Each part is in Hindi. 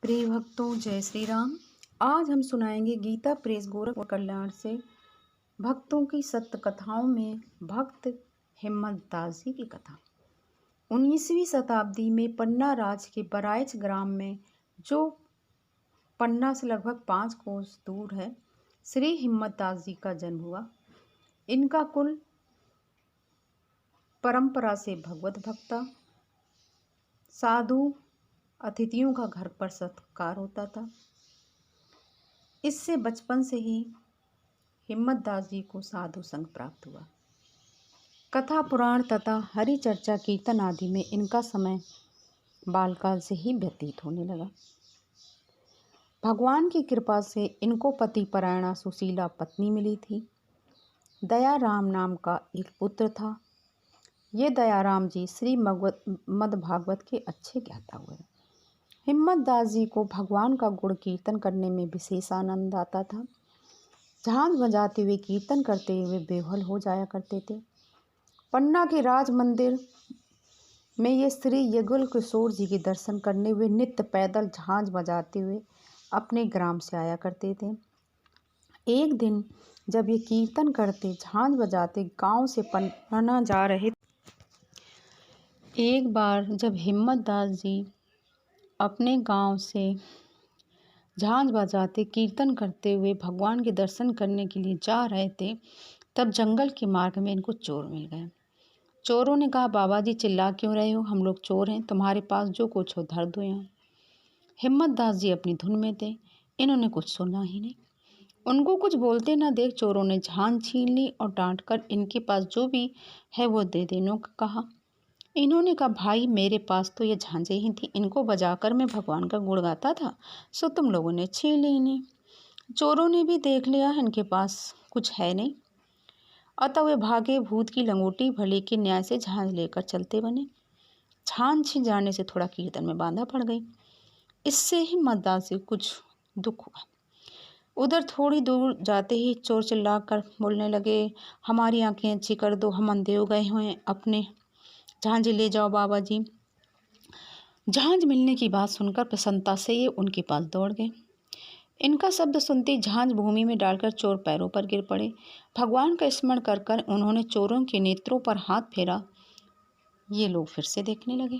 प्रिय भक्तों, जय श्री राम। आज हम सुनाएंगे गीता प्रेस गोरखपुर कल्याण से भक्तों की सत्य कथाओं में भक्त हिम्मत दास जी की कथा। 19वीं शताब्दी में पन्ना राज्य के बराइच ग्राम में, जो पन्ना से लगभग 5 कोस दूर है, श्री हिम्मत दास जी का जन्म हुआ। इनका कुल परंपरा से भगवत भक्ता, साधु अतिथियों का घर पर सत्कार होता था। इससे बचपन से ही हिम्मत दास जी को साधु संग प्राप्त हुआ। कथा, पुराण तथा हरि चर्चा, कीर्तन आदि में इनका समय बालकाल से ही व्यतीत होने लगा। भगवान की कृपा से इनको पति परायणा सुशीला पत्नी मिली थी। दयाराम नाम का एक पुत्र था। ये दयाराम जी श्री मद भागवत के अच्छे ज्ञाता हुए। हिम्मत दास जी को भगवान का गुण कीर्तन करने में विशेष आनंद आता था। झांझ बजाते हुए, कीर्तन करते हुए बेहल हो जाया करते थे। पन्ना के राज मंदिर में ये श्री युगल किशोर जी के दर्शन करने हुए नित्य पैदल झांझ बजाते हुए अपने ग्राम से आया करते थे। एक दिन जब ये कीर्तन करते, झांझ बजाते गांव से पन्ना जा रहे, एक बार जब हिम्मत दास जी अपने गांव से झांझ बजाते, कीर्तन करते हुए भगवान के दर्शन करने के लिए जा रहे थे, तब जंगल के मार्ग में इनको चोर मिल गए। चोरों ने कहा, बाबा जी चिल्ला क्यों रहे हो? हम लोग चोर हैं, तुम्हारे पास जो कुछ हो धर दो यहाँ। हिम्मत दास जी अपनी धुन में थे, इन्होंने कुछ सुना ही नहीं। उनको कुछ बोलते ना देख चोरों ने झांझ छीन ली और डांट कर इनके पास जो भी है वो दे देने को कहा। इन्होंने कहा, भाई मेरे पास तो ये झांझें ही थी, इनको बजाकर मैं भगवान का गुण गाता था, सो तुम लोगों ने छीन ली इन्हें। चोरों ने भी देख लिया इनके पास कुछ है नहीं, अतः वे भागे भूत की लंगोटी भले के न्याय से झांझ लेकर चलते बने। झांझ छिन जाने से थोड़ा कीर्तन में बांधा पड़ गई। इससे ही हिम्मतदास से कुछ दुख हुआ। उधर थोड़ी दूर जाते ही चोर चिल्ला कर बोलने लगे, हमारी आंखें अच्छी कर दो, हम अंधे हो गए हुए, अपने झांझ ले जाओ बाबा जी। झांझ मिलने की बात सुनकर प्रसन्नता से ये उनके पास दौड़ गए। इनका शब्द सुनते झांझ भूमि में डालकर चोर पैरों पर गिर पड़े। भगवान का स्मरण कर कर उन्होंने चोरों के नेत्रों पर हाथ फेरा। ये लोग फिर से देखने लगे।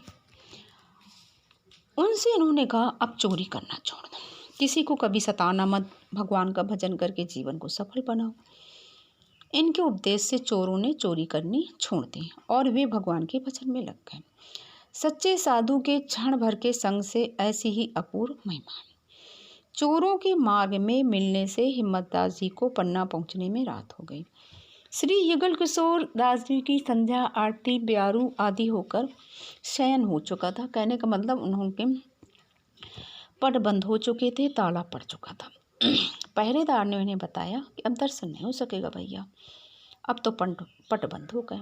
उनसे इन्होंने कहा, अब चोरी करना छोड़ दो, किसी को कभी सताना मत, भगवान का भजन करके जीवन को सफल बनाओ। इनके उपदेश से चोरों ने चोरी करनी छोड़ दी और वे भगवान के भजन में लग गए। सच्चे साधु के क्षण भर के संग से ऐसी ही अपूर्व महिमा। चोरों के मार्ग में मिलने से हिम्मत दास जी को पन्ना पहुंचने में रात हो गई। श्री युगल किशोर दास जी की संध्या आरती ब्यारू आदि होकर शयन हो चुका था। कहने का मतलब उन्होंने पट बंद हो चुके थे, ताला पड़ चुका था। पहरेदार ने उन्हें बताया कि अब दर्शन नहीं हो सकेगा भैया, अब तो पट बंद हो गए।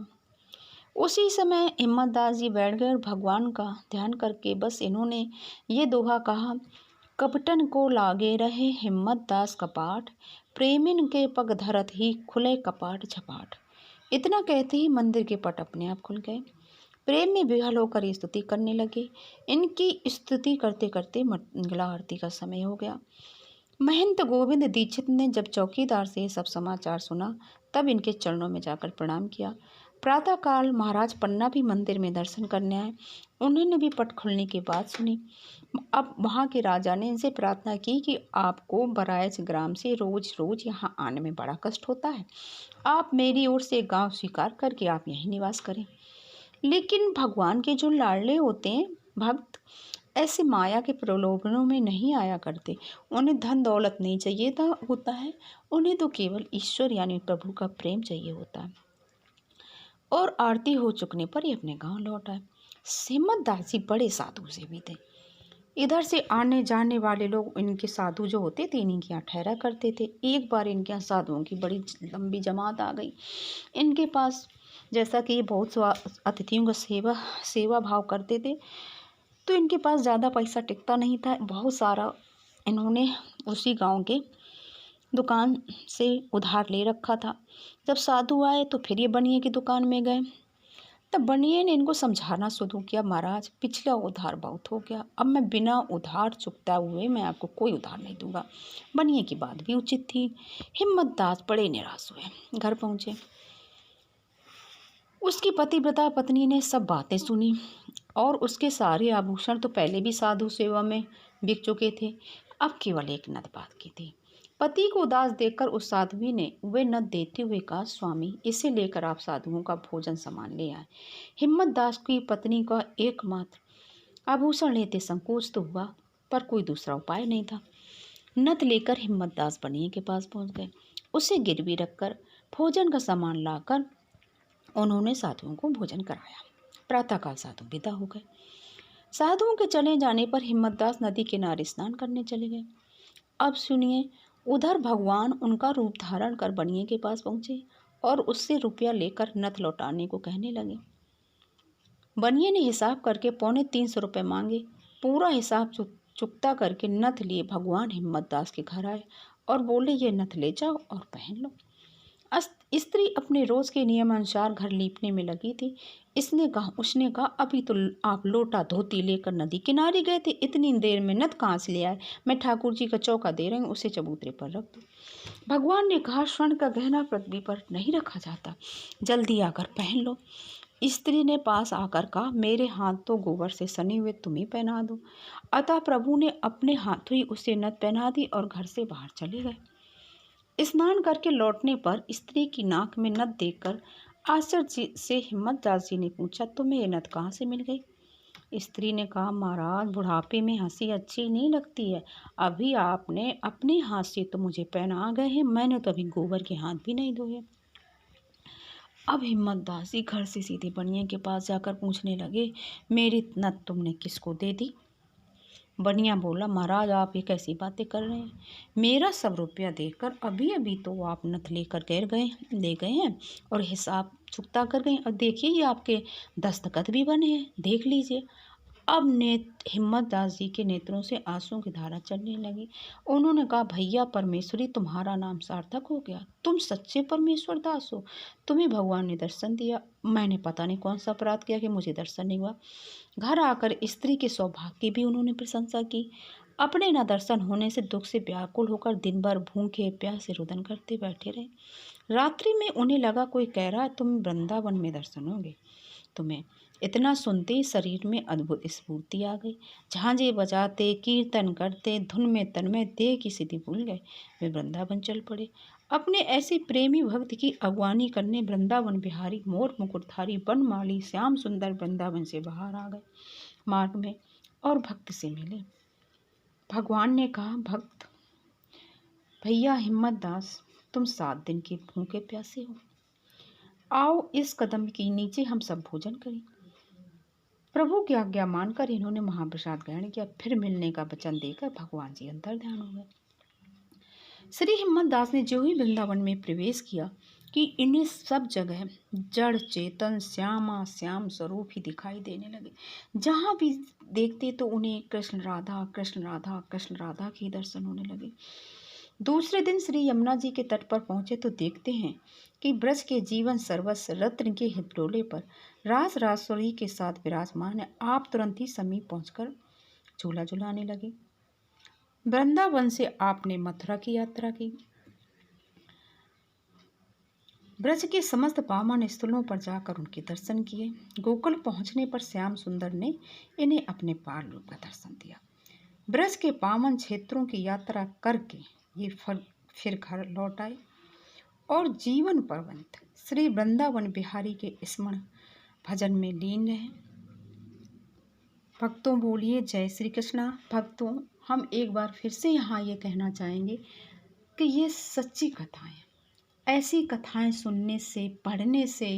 उसी समय हिम्मत दास जी बैठ गए और भगवान का ध्यान करके बस इन्होंने ये दोहा कहा, कपटन को लागे रहे हिम्मत दास कपाट, प्रेमिन के पग धरत ही खुले कपाट झपाट। इतना कहते ही मंदिर के पट अपने आप खुल गए। प्रेम में विह्वल होकर स्तुति करने लगे। इनकी स्तुति करते करते मंगला आरती का समय हो गया। महंत गोविंद दीक्षित ने जब चौकीदार से ये सब समाचार सुना, तब इनके चरणों में जाकर प्रणाम किया। प्रातःकाल महाराज पन्ना भी मंदिर में दर्शन करने आए। उन्होंने भी पट खुलने की बात सुनी। अब वहाँ के राजा ने इनसे प्रार्थना की कि आपको बराइच ग्राम से रोज रोज यहाँ आने में बड़ा कष्ट होता है, आप मेरी ओर से गांव स्वीकार करके आप यहीं निवास करें। लेकिन भगवान के जो लाडले होते हैं भक्त, ऐसे माया के प्रलोभनों में नहीं आया करते। उन्हें धन दौलत नहीं चाहिए होता है, उन्हें तो केवल ईश्वर यानी प्रभु का प्रेम चाहिए होता है। और आरती हो चुकने पर ही अपने गांव लौट आए। हिम्मत दास जी बड़े साधु से भी थे। इधर से आने जाने वाले लोग इनके साधु जो होते थे इनके यहाँ ठहरा करते थे। एक बार इनके यहाँ साधुओं की बड़ी लंबी जमात आ गई। इनके पास, जैसा कि ये बहुत अतिथियों का सेवा भाव करते थे, तो इनके पास ज़्यादा पैसा टिकता नहीं था। बहुत सारा इन्होंने उसी गांव के दुकान से उधार ले रखा था। जब साधु आए तो फिर ये बनिए की दुकान में गए। तब बनिए ने इनको समझाना शुरू किया, महाराज पिछला उधार बहुत हो गया, अब मैं बिना उधार चुकता हुए मैं आपको कोई उधार नहीं दूंगा। बनिए की बात भी उचित थी। हिम्मत दास बड़े निराश हुए, घर पहुंचे। उसकी पतिव्रता पत्नी ने सब बातें सुनी और उसके सारे आभूषण तो पहले भी साधु सेवा में बिक चुके थे, अब केवल एक नथ बात की थी। पति को उदास देखकर उस साध्वी ने वे नथ देते हुए कहा, स्वामी इसे लेकर आप साधुओं का भोजन सामान ले आए। हिम्मत दास की पत्नी का एकमात्र आभूषण लेते संकोच तो हुआ, पर कोई दूसरा उपाय नहीं था। नथ लेकर हिम्मत दास बनिए के पास पहुंच गए। उसे गिरवी रखकर भोजन का सामान लाकर उन्होंने साधुओं को भोजन कराया। प्रातःकाल साधु विदा हो गए। साधुओं के चले जाने पर हिम्मतदास नदी किनारे स्नान करने चले गए। अब सुनिए, उधर भगवान उनका रूप धारण कर बनिए के पास पहुंचे और उससे रुपया लेकर नथ लौटाने को कहने लगे। बनिए ने हिसाब करके 350 रुपये मांगे। पूरा हिसाब चुकता करके नथ लिए भगवान हिम्मतदास के घर आए और बोले, ये नथ ले जाओ और पहन लो। स्त्री अपने रोज के नियमानुसार घर लीपने में लगी थी। उसने कहा, अभी तो आप लोटा धोती लेकर नदी किनारे गए थे, इतनी देर में नथ कहाँ से ले आए? मैं ठाकुर जी का चौका दे रही हूँ, उसे चबूतरे पर रख दो। भगवान ने कहा, स्वर्ण का गहना पृथ्वी पर नहीं रखा जाता, जल्दी आकर पहन लो। स्त्री ने पास आकर कहा, मेरे हाथ तो गोबर से सने हुए, तुम्हें पहना दो। अतः प्रभु ने अपने हाथों ही उसे नथ पहना दी और घर से बाहर चले गए। स्नान करके लौटने पर स्त्री की नाक में नथ देखकर आश्चर्य से हिम्मतदास जी ने पूछा, तुम्हें ये नथ कहाँ से मिल गई? स्त्री ने कहा, महाराज बुढ़ापे में हंसी अच्छी नहीं लगती है, अभी आपने अपने हाथ से तो मुझे पहना गए हैं, मैंने तो अभी गोबर के हाथ भी नहीं धोए। अब हिम्मतदास जी घर से सीधे बनिए के पास जाकर पूछने लगे, मेरी नथ तुमने किसको दे दी? बनिया बोला, महाराज आप ये कैसी बातें कर रहे हैं? मेरा सब रुपया देकर अभी अभी तो आप नथ लेकर ले गए हैं और हिसाब चुकता कर गए, और देखिए ये आपके दस्तखत भी बने हैं, देख लीजिए। अब हिम्मतदास जी के नेत्रों से आंसुओं की धारा चलने लगी। उन्होंने कहा, भैया परमेश्वरी तुम्हारा नाम सार्थक हो गया, तुम सच्चे परमेश्वर दास हो, तुम्हें भगवान ने दर्शन दिया। मैंने पता नहीं कौन सा अपराध किया कि मुझे दर्शन नहीं हुआ। घर आकर स्त्री के सौभाग्य की भी उन्होंने प्रशंसा की। अपने न दर्शन होने से दुख से व्याकुल होकर दिन भर भूखे प्यासे रुदन करते बैठे रहे। रात्रि में उन्हें लगा कोई कह रहा है, तुम वृंदावन में दर्शन होंगे तुम्हें। इतना सुनते ही शरीर में अद्भुत स्फूर्ति आ गई। झांझे बजाते कीर्तन करते धुन में तन में देह की स्थिति भूल गए, वे वृंदावन चल पड़े। अपने ऐसे प्रेमी भक्त की अगवानी करने वृंदावन बिहारी मोर मुकुटधारी बनमाली श्याम सुंदर वृंदावन से बाहर आ गए। मार्ग में और भक्त से मिले। भगवान ने कहा, भक्त भैया हिम्मत दास, तुम 7 दिन के भूखे प्यासे हो, आओ इस कदम के नीचे हम सब भोजन करें। प्रभु की आज्ञा मानकर इन्होंने महाप्रसाद ग्रहण किया। फिर मिलने का वचन देकर भगवान जी अंतर ध्यान हो गए। श्री हिम्मत दास ने जो ही वृंदावन में प्रवेश किया कि इन्हें सब जगह जड़ चेतन श्यामा श्याम स्वरूप ही दिखाई देने लगे। जहाँ भी देखते तो उन्हें कृष्ण राधा कृष्ण राधा कृष्ण राधा के दर्शन होने लगे। दूसरे दिन श्री यमुना जी के तट पर पहुंचे तो देखते हैं कि ब्रज के जीवन सर्वस्व रत्न के हितडोले पर रास रासोरी के साथ विराजमान है। आप तुरंत ही समीप पहुंचकर झूला झुलाने लगे। वृंदावन से आपने मथुरा की यात्रा की। ब्रज के समस्त पावन स्थलों पर जाकर उनके दर्शन किए। गोकुल पहुंचने पर श्याम सुंदर ने इन्हें अपने पार रूप का दर्शन दिया। ब्रज के पावन क्षेत्रों की यात्रा करके ये फिर घर लौट आए और जीवन पर्यंत श्री वृंदावन बिहारी के स्मरण भजन में लीन रहे। भक्तों बोलिए जय श्री कृष्णा। भक्तों, हम एक बार फिर से यहाँ ये कहना चाहेंगे कि ये सच्ची कथाएं, ऐसी कथाएं सुनने से पढ़ने से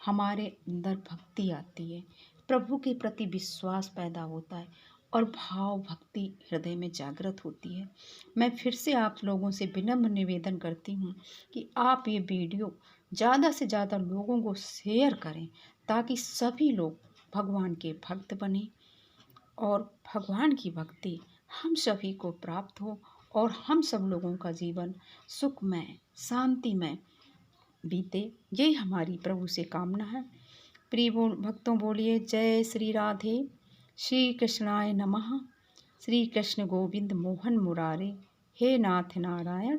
हमारे अंदर भक्ति आती है, प्रभु के प्रति विश्वास पैदा होता है और भाव भक्ति हृदय में जागृत होती है। मैं फिर से आप लोगों से विनम्र निवेदन करती हूँ कि आप ये वीडियो ज़्यादा से ज़्यादा लोगों को शेयर करें ताकि सभी लोग भगवान के भक्त बने और भगवान की भक्ति हम सभी को प्राप्त हो और हम सब लोगों का जीवन सुखमय शांतिमय बीते। यही हमारी प्रभु से कामना है। प्रिय भक्तों बोलिए जय श्री राधे। श्री कृष्णाय नमः। श्री कृष्ण गोविंद मोहन मुरारे। हे नाथ नारायण।